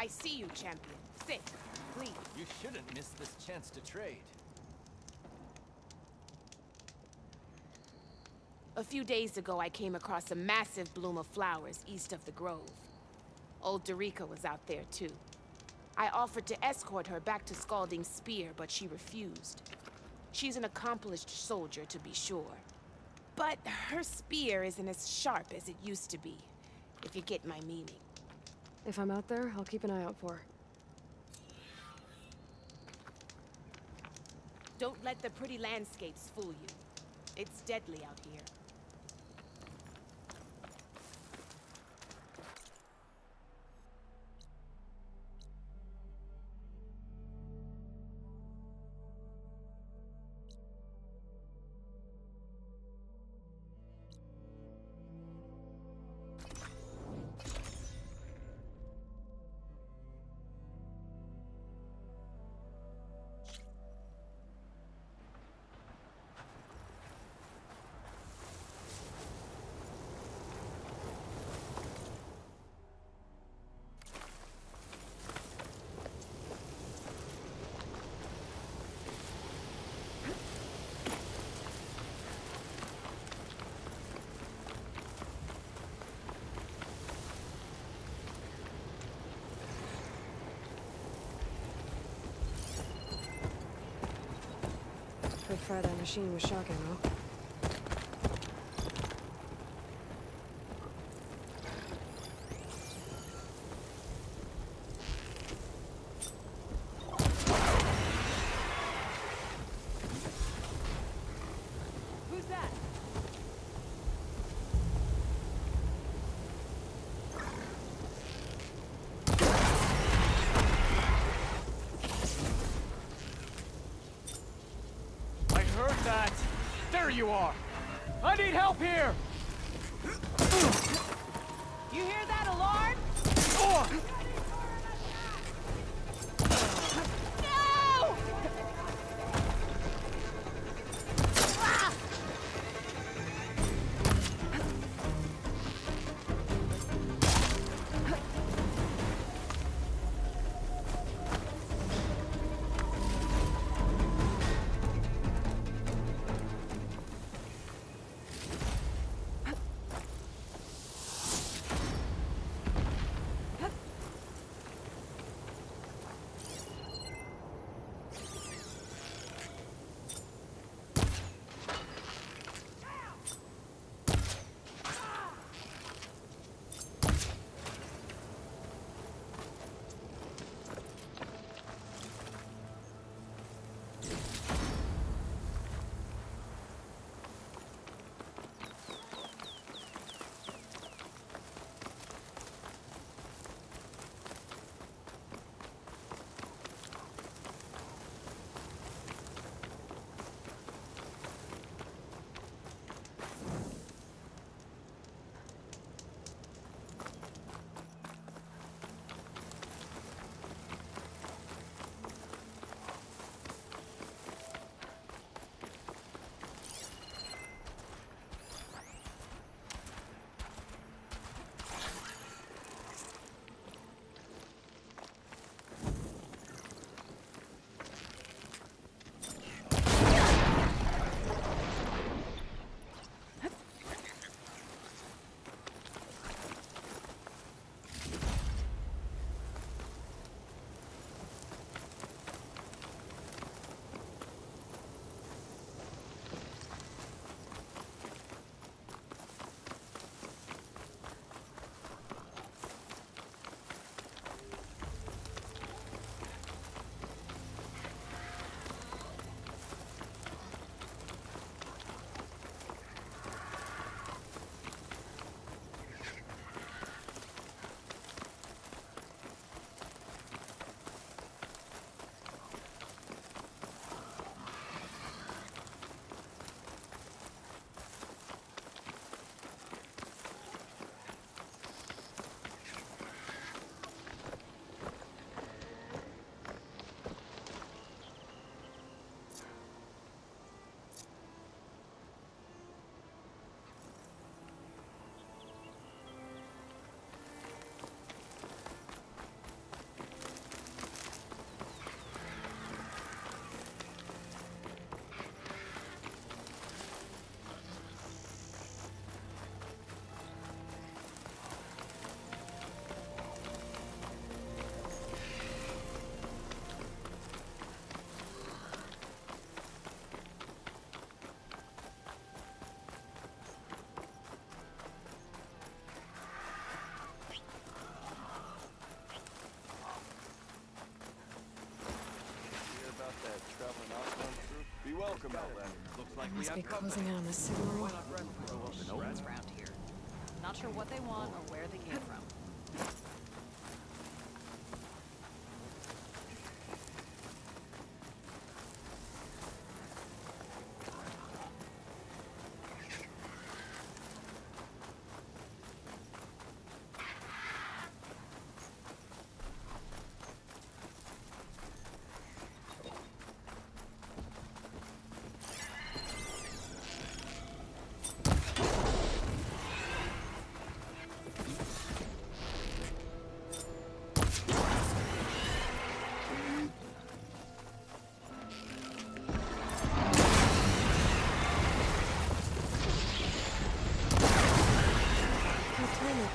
I see you, champion. Sit, please. You shouldn't miss this chance to trade. A few days ago, I came across a massive bloom of flowers east of the grove. Old Derica was out there, too. I offered to escort her back to Scalding Spear, but she refused. She's an accomplished soldier, to be sure. But her spear isn't as sharp as it used to be, if you get my meaning. If I'm out there, I'll keep an eye out for her. Don't let the pretty landscapes fool you. It's deadly out here. Could fire that machine with shock ammo. Who's that? I heard that! There you are! I need help here! You hear that alarm? Oh! No! Ah! I must be closing in on the signal. Machines around here. Not sure what they want or where they came from.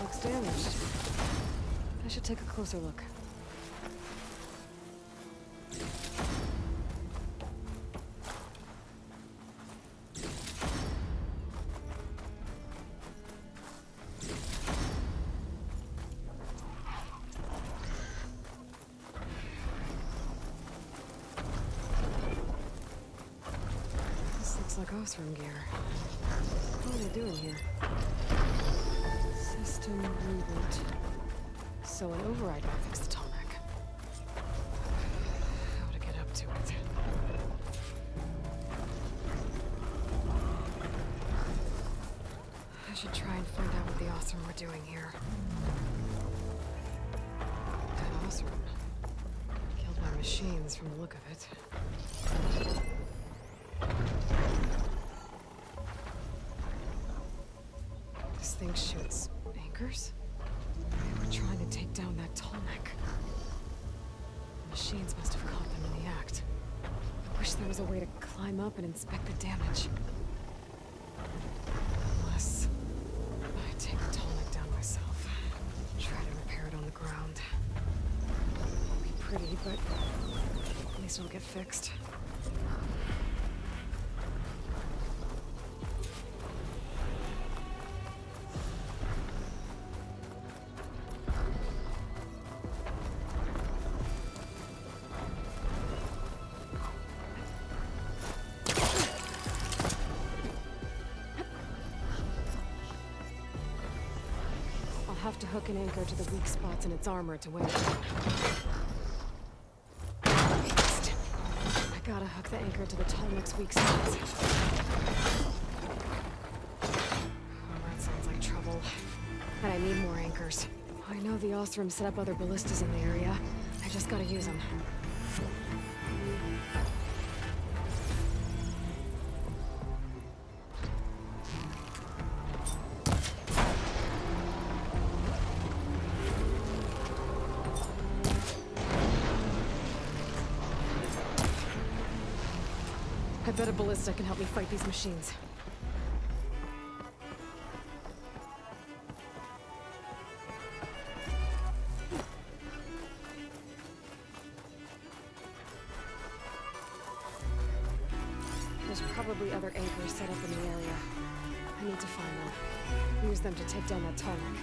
Looks damaged. I should take a closer look. This looks like Osram gear. What are they doing here? System reboot. So an override might fix the tarmac. How to get up to it. I should try and find out what the Osram were doing here. That Osram. Killed by machines from the look of it. This thing shoots anchors? They were trying to take down that tarmac. The machines must have caught them in the act. I wish there was a way to climb up and inspect the damage. Unless I take the tarmac down myself. Try to repair it on the ground. Won't be pretty, but at least it'll get fixed. I'll have to hook an anchor to the weak spots in its armor to win. I gotta hook the anchor to the tarmac's weak spots. Oh, that sounds like trouble. And I need more anchors. I know the Osram set up other ballistas in the area. I just gotta use them. I bet a ballista can help me fight these machines. There's probably other anchors set up in the area. I need to find them. Use them to take down that tarmac.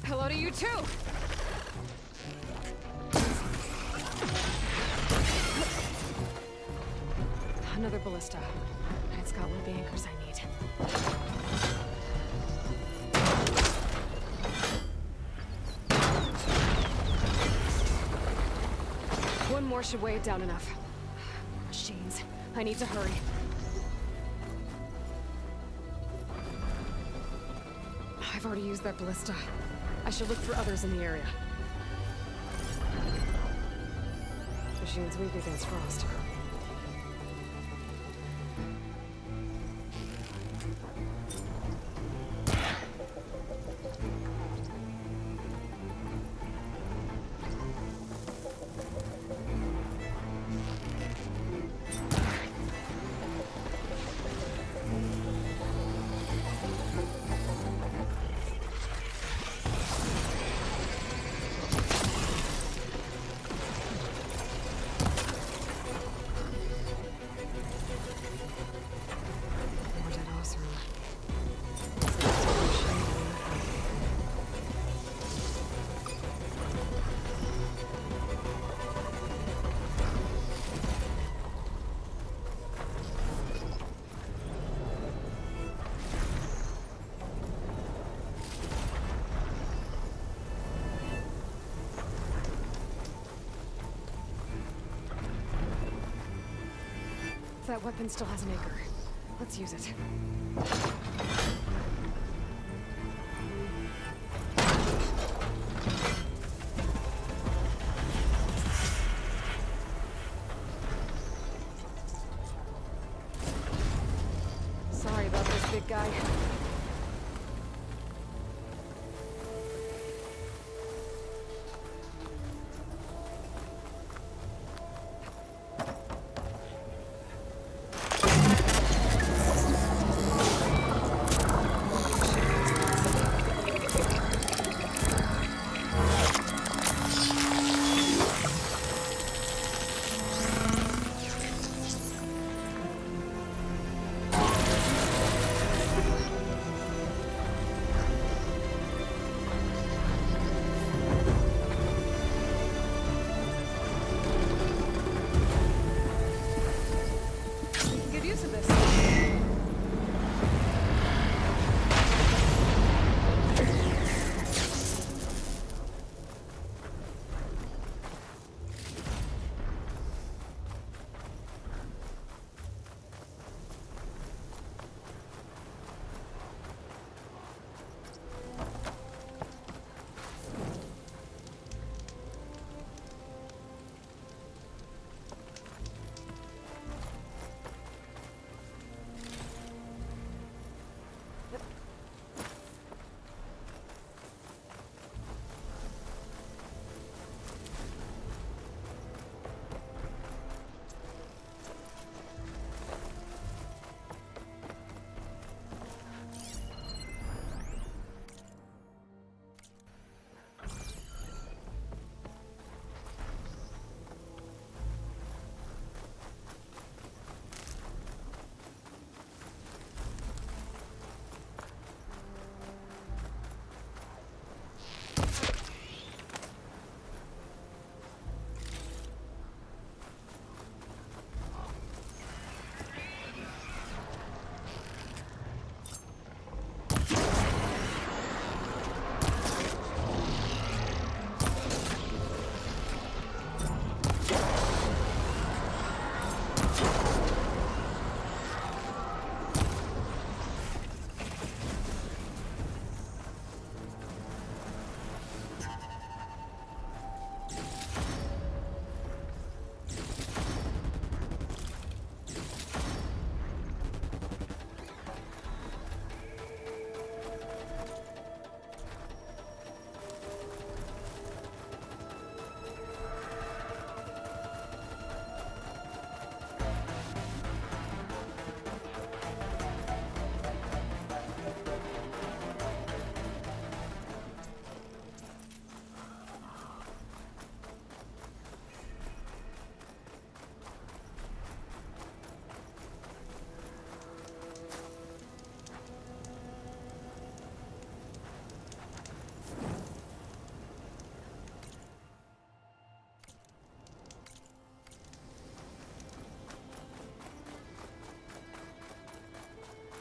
Hello to you too! Another ballista. It's got one of the anchors I need. One more should weigh it down enough. Machines. I need to hurry. I've already used that ballista. I should look for others in the area. Machine's weak against frost. That weapon still has an anchor. Let's use it. Sorry about this, big guy. Good use of this.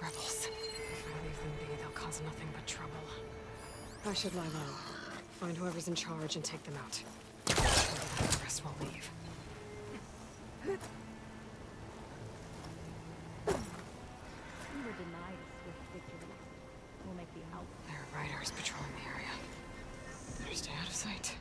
Rebels. If I leave them be, they'll cause nothing but trouble. I should lie low. Find whoever's in charge and take them out. Maybe the rest will leave. We were denied a swift victory. We'll make the out. There are riders patrolling the area. Better stay out of sight.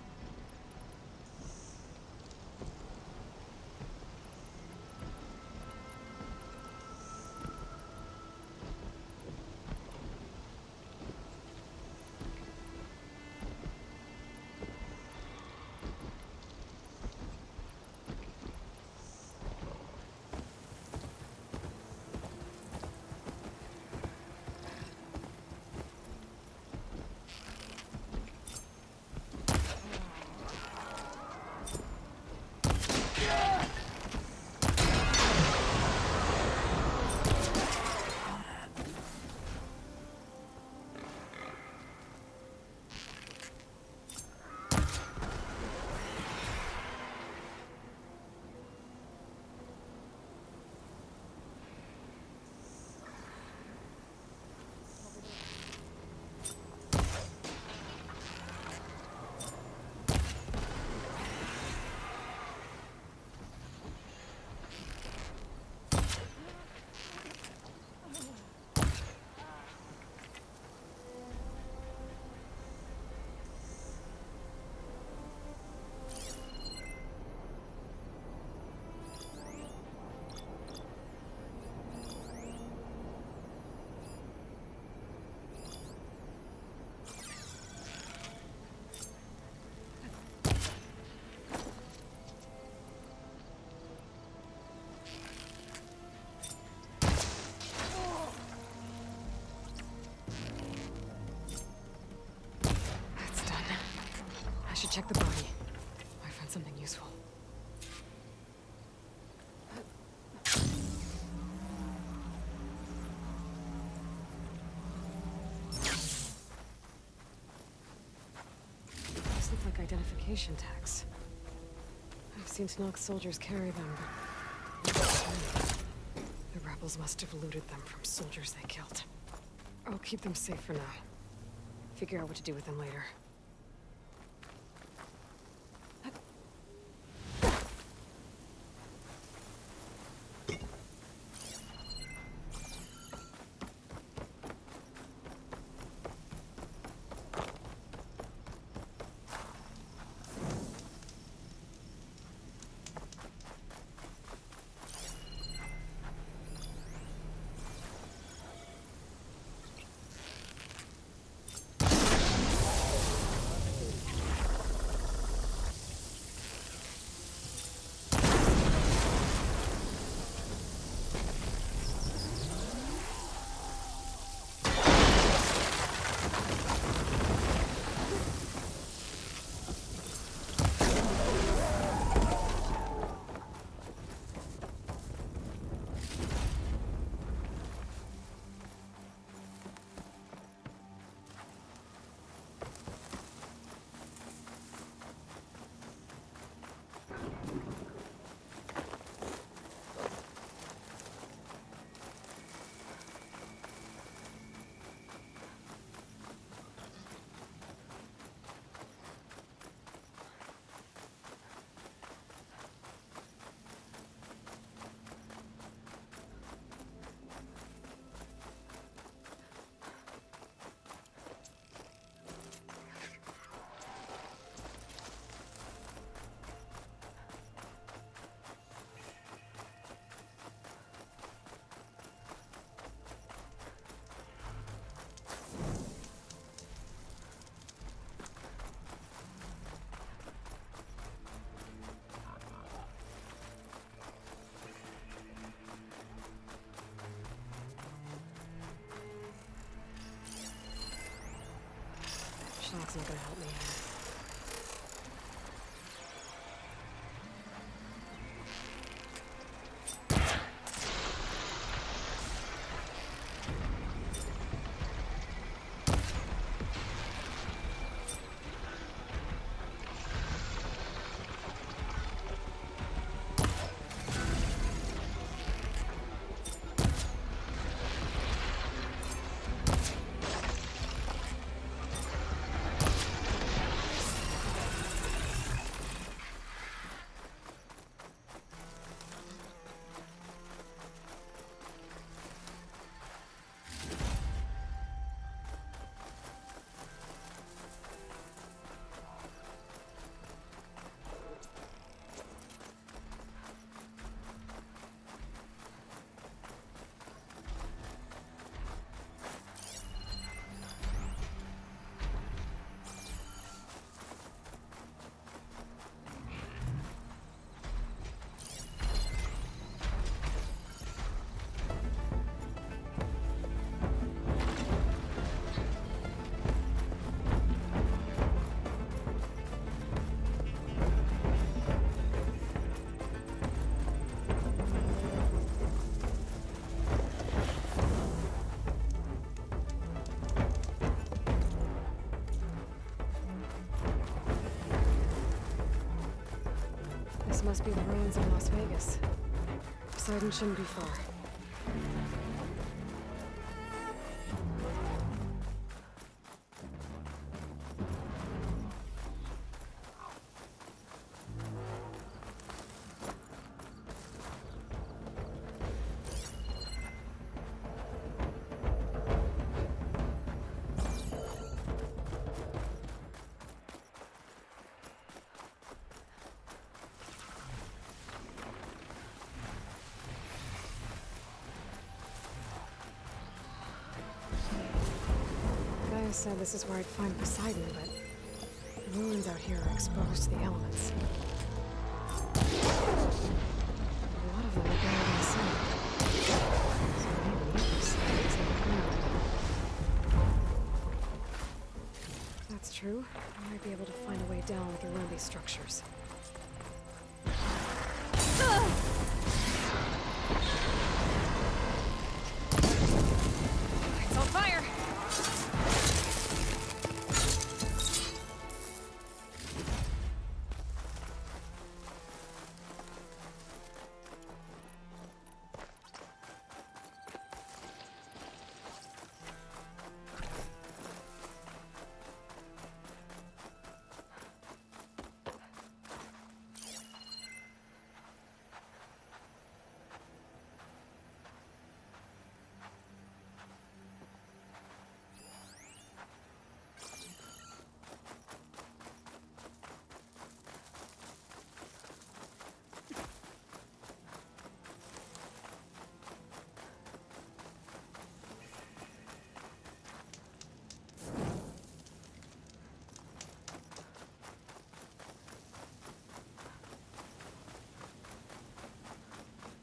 check the body. Might find something useful. These look like identification tags. I've seen Nox soldiers carry them, but the rebels must have looted them from soldiers they killed. I'll keep them safe for now. Figure out what to do with them later. Shock's not gonna help me here. Must be the ruins of Las Vegas. Poseidon shouldn't be far. Gaia said this is where I'd find Poseidon, but the ruins out here are exposed to the elements. A lot of them are buried in the sand. So maybe Poseidon's in the ground. That that's true, you might be able to find a way down with one of these structures. It's on fire!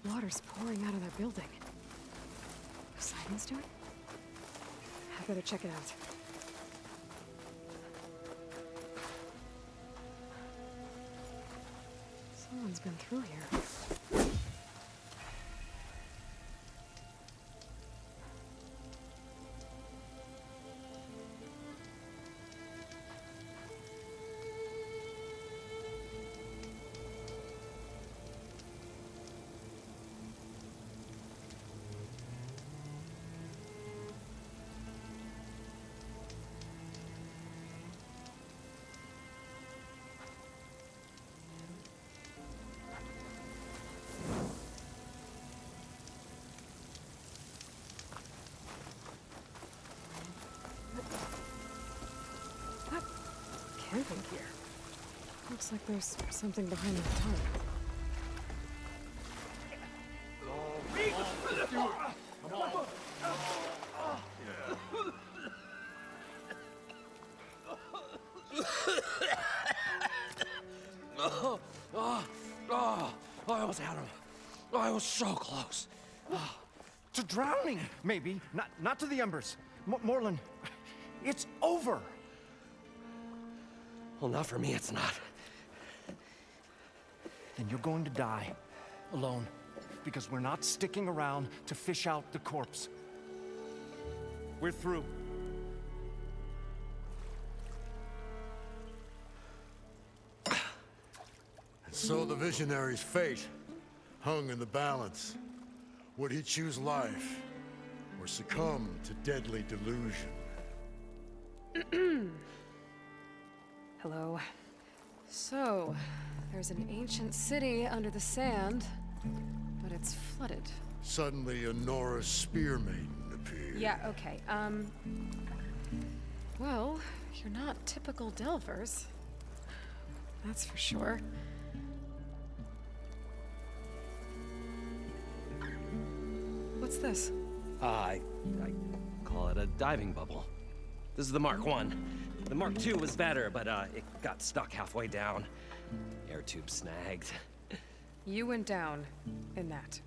Water's pouring out of that building. Poseidon's doing? I better check it out. Someone's been through here. Camping gear. Looks like there's something behind the tunnel. I almost had him. I was so close. To drowning, maybe. Not to the embers. Morlund, it's over. Well, not for me, it's not. Then you're going to die. Alone. Because we're not sticking around to fish out the corpse. We're through. So the visionary's fate hung in the balance. Would he choose life or succumb to deadly delusion? Hello. So, there's an ancient city under the sand, but it's flooded. Suddenly, a Nora spear maiden appeared. Yeah, okay, well, you're not typical Delvers. That's for sure. What's this? I call it a diving bubble. This is the Mark I. The Mark II was better, but it got stuck halfway down. Air tube snagged. You went down in that.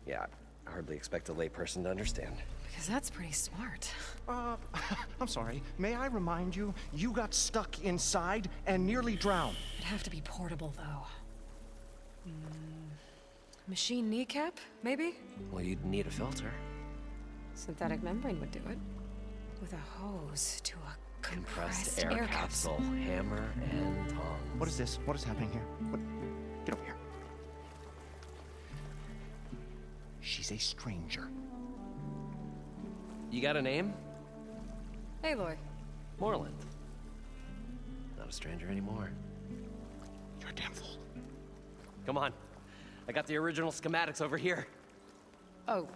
Yeah, I hardly expect a layperson to understand. Because that's pretty smart. I'm sorry. May I remind you, you got stuck inside and nearly drowned. It'd have to be portable, though. Machine kneecap, maybe? Well, you'd need a filter. Synthetic membrane would do it. With a hose to a compressed Air capsule, hammer, and tongs. What is this? What is happening here? What? Get over here. She's a stranger. You got a name? Aloy. Moreland. Not a stranger anymore. You're a damn fool. Come on. I got the original schematics over here. Oh,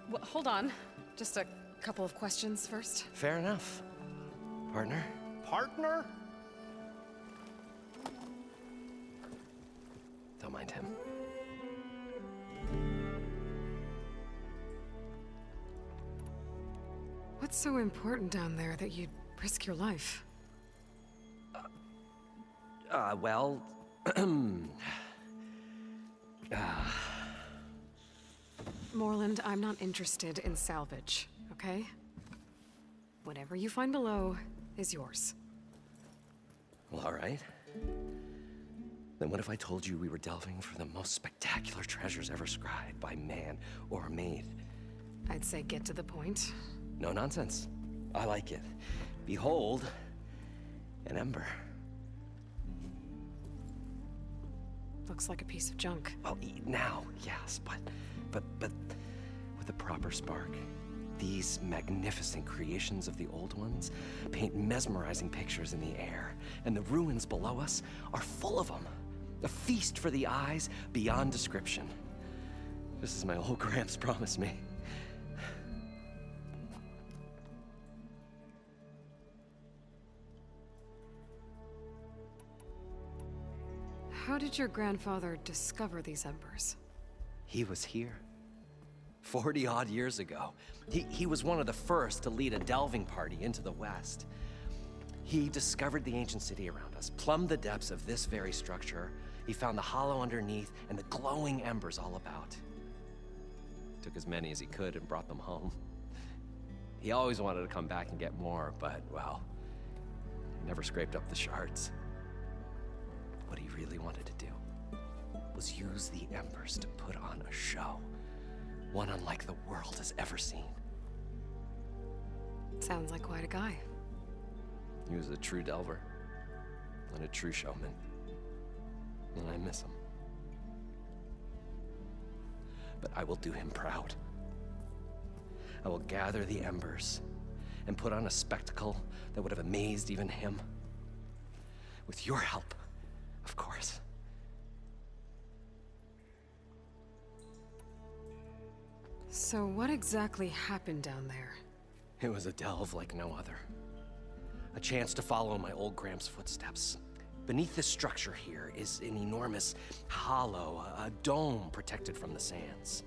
well, hold on. Just a couple of questions first. Fair enough. Partner? Partner? Don't mind him. What's so important down there that you'd risk your life? Well... Moreland, I'm not interested in salvage, okay? Whatever you find below is yours. Well, all right. Then what if I told you we were delving for the most spectacular treasures ever scribed by man or maid? I'd say get to the point. No nonsense. I like it. Behold, an ember. Looks like a piece of junk. Well, now, yes, but with a proper spark. These magnificent creations of the old ones paint mesmerizing pictures in the air, and the ruins below us are full of them. A feast for the eyes beyond description. Just as my old Gramps promised me. How did your grandfather discover these embers? He was here. 40-odd years ago. He was one of the first to lead a delving party into the West. He discovered the ancient city around us, plumbed the depths of this very structure. He found the hollow underneath and the glowing embers all about. Took as many as he could and brought them home. He always wanted to come back and get more, but, well, he never scraped up the shards. What he really wanted to do was use the embers to put on a show. One unlike the world has ever seen. Sounds like quite a guy. He was a true delver and a true showman. And I miss him. But I will do him proud. I will gather the embers and put on a spectacle that would have amazed even him. With your help, of course. So what exactly happened down there? It was a delve like no other. A chance to follow my old Gramps' footsteps. Beneath this structure here is an enormous hollow, a dome protected from the sands.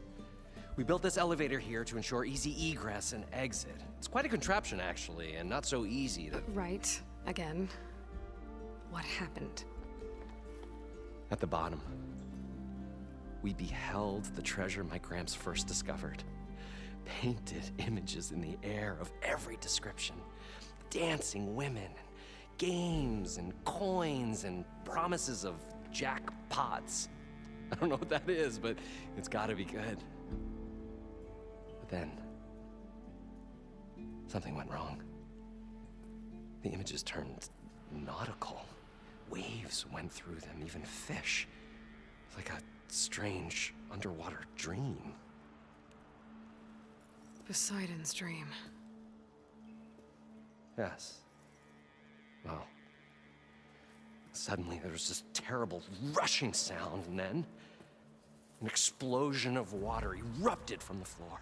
We built this elevator here to ensure easy egress and exit. It's quite a contraption, actually, and not so easy to... Right. Again. What happened? At the bottom, we beheld the treasure my Gramps first discovered. Painted images in the air of every description. Dancing women, games and coins and promises of jackpots. I don't know what that is, but it's gotta be good. But then, something went wrong. The images turned nautical. Waves went through them, even fish. It's like a strange underwater dream. Poseidon's dream. Yes. Well, suddenly there was this terrible rushing sound, and then an explosion of water erupted from the floor.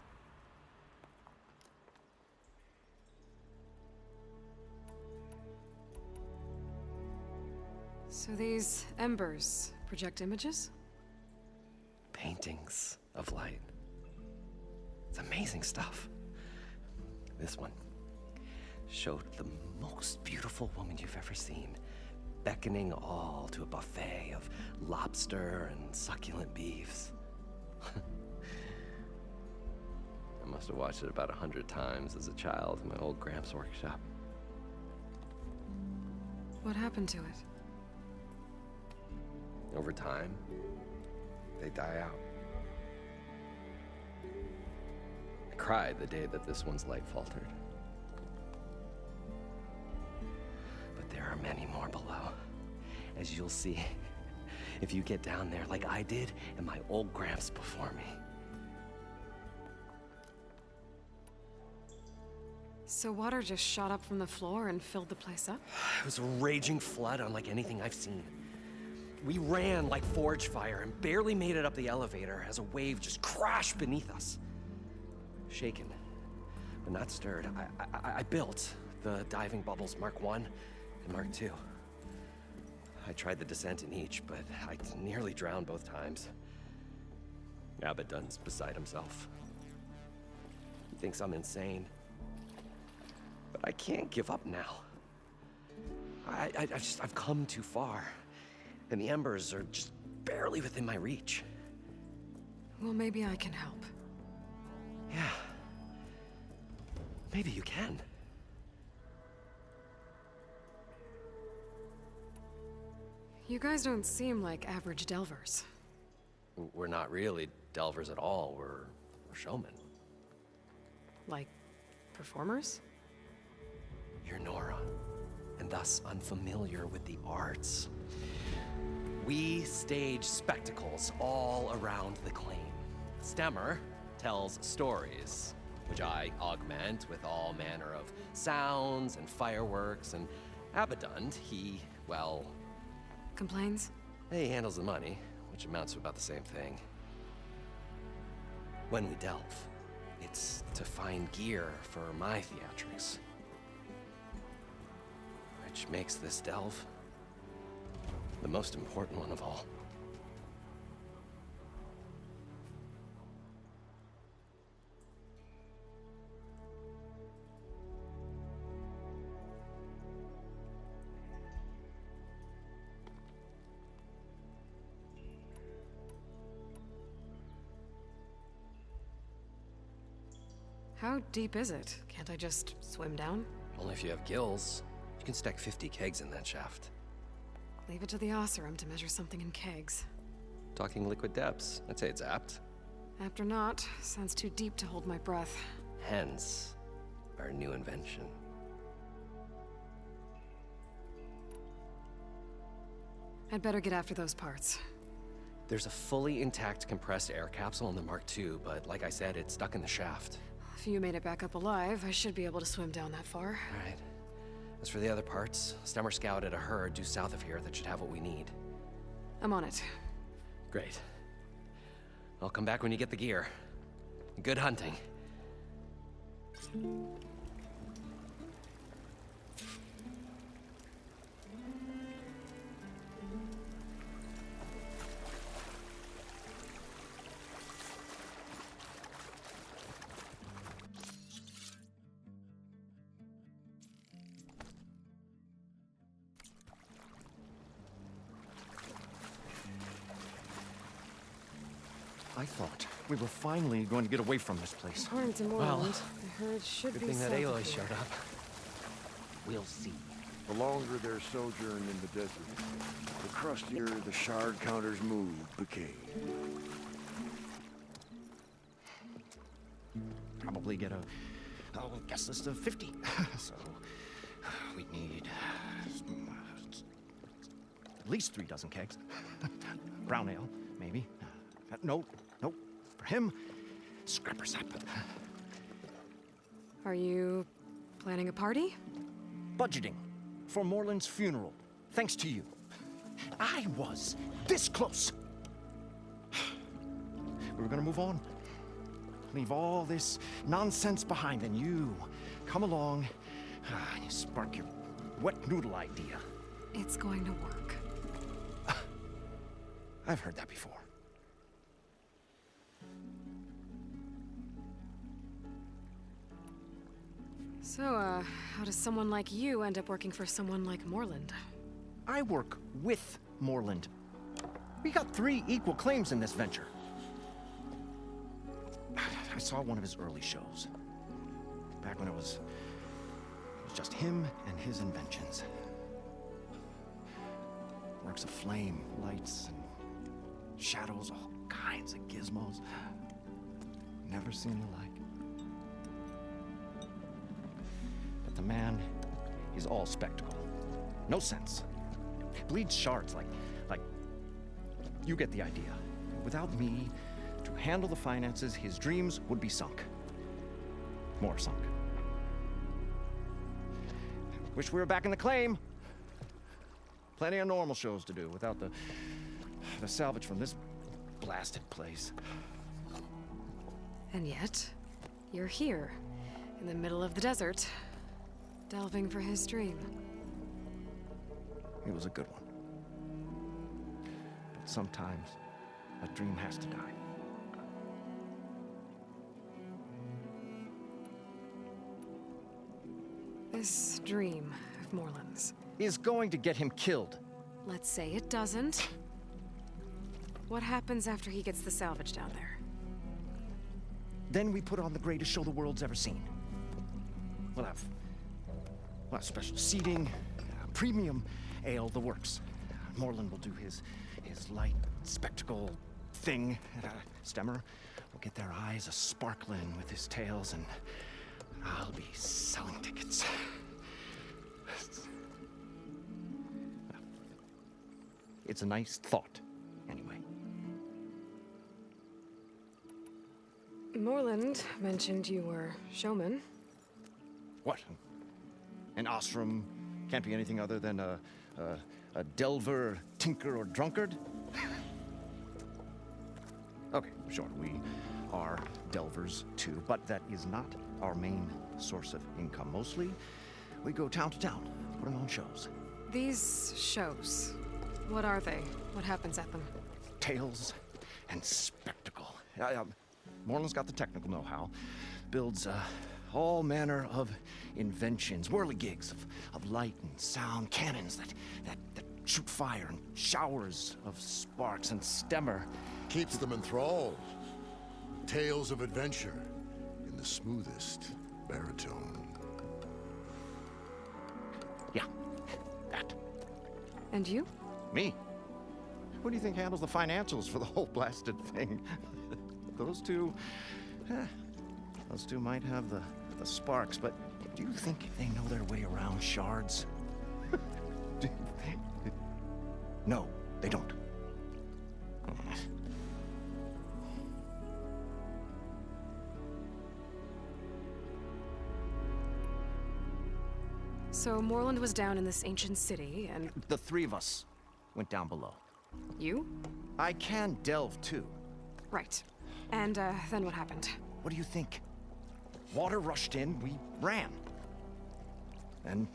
So these embers project images? Paintings of light. It's amazing stuff. This one showed the most beautiful woman you've ever seen, beckoning all to a buffet of lobster and succulent beefs. I must have watched it about 100 times as a child in my old Gramps' workshop. What happened to it? Over time, they die out. I cried the day that this one's light faltered. But there are many more below, as you'll see if you get down there like I did and my old Gramps before me. So water just shot up from the floor and filled the place up? It was a raging flood unlike anything I've seen. We ran like forge fire and barely made it up the elevator as a wave just crashed beneath us. Shaken, but not stirred, I built the diving bubbles Mark I and Mark II. I tried the descent in each, but I nearly drowned both times. Abaddon's beside himself. He thinks I'm insane. But I can't give up now. I've come too far. And the embers are just barely within my reach. Well, maybe I can help. Yeah. Maybe you can. You guys don't seem like average delvers. We're not really delvers at all. We're showmen. Like, performers? You're Nora, and thus unfamiliar with the arts. We stage spectacles all around the claim. Stemmer tells stories, which I augment with all manner of sounds and fireworks, and Abadund, he, well... Complains? He handles the money, which amounts to about the same thing. When we delve, it's to find gear for my theatrics. Which makes this delve the most important one of all. How deep is it? Can't I just swim down? Only if you have gills. You can stack 50 kegs in that shaft. Leave it to the Oseram to measure something in kegs. Talking liquid depths, I'd say it's apt. Apt or not, sounds too deep to hold my breath. Hence, our new invention. I'd better get after those parts. There's a fully intact compressed air capsule in the Mark II, but like I said, it's stuck in the shaft. If you made it back up alive, I should be able to swim down that far. All right. As for the other parts, Stemmer scouted a herd due south of here that should have what we need. I'm on it. Great. I'll come back when you get the gear. Good hunting. I thought we were finally going to get away from this place. According to Moreland, the herd should Good be thing that south of Aloy here. showed up. We'll see. The longer their sojourn in the desert, the crustier the shard counter's mood became. Probably get a guest list of 50. So we need at least 3 dozen kegs. Brown ale, maybe. No. For him, scrapper sap. Are you planning a party? Budgeting for Moreland's funeral, thanks to you. I was this close. We were gonna move on. Leave all this nonsense behind, and you come along and you spark your wet noodle idea. It's going to work. I've heard that before. So, how does someone like you end up working for someone like Moreland? I work with Moreland. We got 3 equal claims in this venture. I saw one of his early shows. Back when it was just him and his inventions. Works of flame, lights, and shadows, all kinds of gizmos. Never seen the like. But the man is all spectacle. No sense. Bleeds shards like you get the idea. Without me to handle the finances, his dreams would be sunk. More sunk. Wish we were back in the claim. Plenty of normal shows to do without the salvage from this blasted place. And yet, you're here, in the middle of the desert, delving for his dream. It was a good one. But sometimes, a dream has to die. This dream of Moreland's. Is going to get him killed. Let's say it doesn't. What happens after he gets the salvage down there? Then we put on the greatest show the world's ever seen. We'll have special seating, premium ale, the works. Moreland will do his light spectacle thing. Stemmer will get their eyes a-sparkling with his tales, and I'll be selling tickets. It's a nice thought, anyway. Moreland mentioned you were showman. What? An ostrom can't be anything other than a delver, tinker, or drunkard? Okay, sure, we are delvers too, but that is not our main source of income. Mostly, we go town to town, putting on shows. These shows, what are they? What happens at them? Tales and spectacle. Moreland's got the technical know-how. Builds all manner of inventions, whirligigs of light and sound, cannons that shoot fire, and showers of sparks, and Stemmer Keeps them enthralled. Tales of adventure in the smoothest baritone. Yeah, that. And you? Me? Who do you think handles the financials for the whole blasted thing? Those two might have the sparks, but do you think they know their way around shards? No, they don't. So Moreland was down in this ancient city, and The three of us went down below. you? I can delve too. Right. And then what happened? What do you think? Water rushed in, we ran. And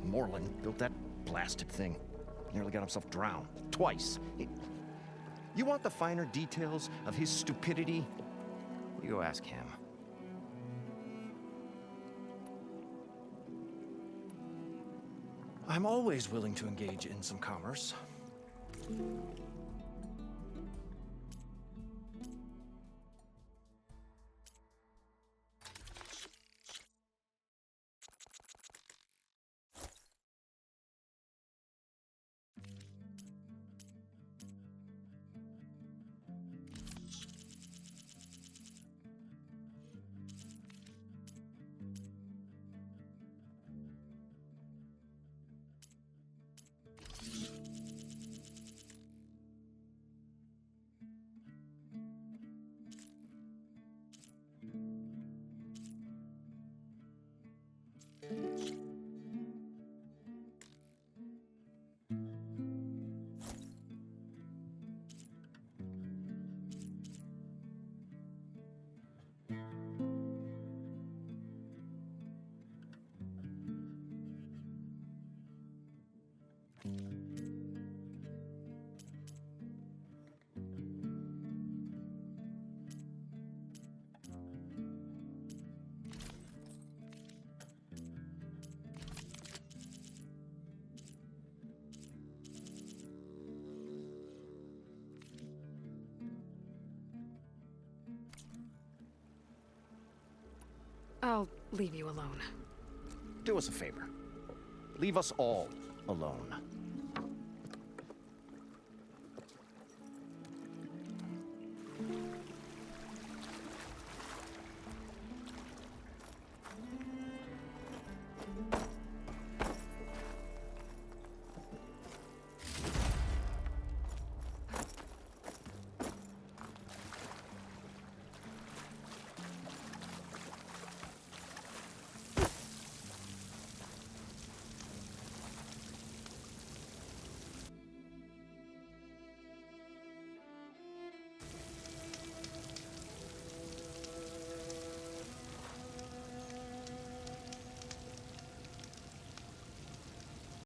Moreland built that blasted thing. Nearly got himself drowned. Twice. You want the finer details of his stupidity? You go ask him. I'm always willing to engage in some commerce. I'll leave you alone. Do us a favor. Leave us all alone.